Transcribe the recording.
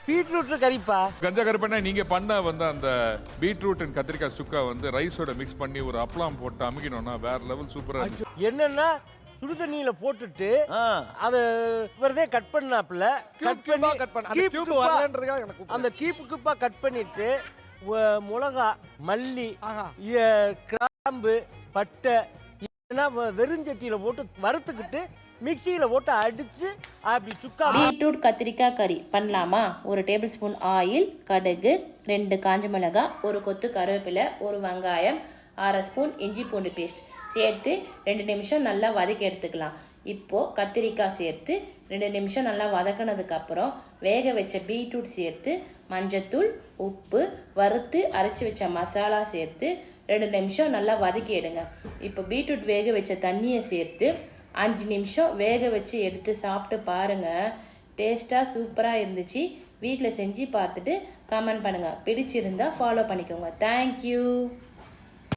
Beetroot கறிப்பா. கஞ்சா கருப்பண்ணா நீங்க பண்ண வந்து அந்த பீட்ரூட் அண்ட் கத்திரிக்காய் சுக்கா வந்து ரைஸோட மிக்ஸ் பண்ணி ஒரு அப்பளம் போட்டு அமுக்கினோம்னா வேற லெவல் சூப்பரா இருக்கு. என்னன்னா சுடு தண்ணியில போட்டுட்டு அத வரதே கட் பண்ணாப்ல கட் பண்ணி அந்த கீப்புக்குப்பா கட் பண்ணிட்டு மிளகா, மல்லி, கிராம்பு, பட்டை வெறுஞ்சட்டியில போட்டு வறுத்துக்கிட்டு மிக்சியில போட்டு அடிச்சு அப்படி சுக்கா. பீட்ரூட் கத்திரிக்காய் கறி பண்ணலாமா? 1 டேபிள் ஸ்பூன் ஆயில், கடுகு, 2 காஞ்ச மிளகாய், 1 கொத்து கருவேப்பிலை, 1 வெங்காயம், 1/2 ஸ்பூன் இஞ்சி பூண்டு பேஸ்ட் சேர்த்து 2 நிமிஷம் நல்லா வதக்கி எடுத்துக்கலாம். இப்போ கத்திரிக்காய் சேர்த்து 2 நிமிஷம் நல்லா வதக்கினதுக்கு அப்புறம் வேக வச்ச பீட்ரூட் சேர்த்து மஞ்சத்தூள், உப்பு, வறுத்து அரைச்சி வச்ச மசாலா சேர்த்து 2 நிமிஷம் நல்லா வதக்கி எடுங்க. இப்போ பீட்ரூட் வேக வச்ச தண்ணியை சேர்த்து 5 நிமிஷம் வேக வச்சு எடுத்து சாப்பிட்டு பாருங்க. டேஸ்ட்டாக சூப்பராக இருந்துச்சு. வீட்டில் செஞ்சு பார்த்துட்டு கமெண்ட் பண்ணுங்கள். பிடிச்சிருந்தா ஃபாலோ பண்ணிக்கோங்க. தேங்க்யூ.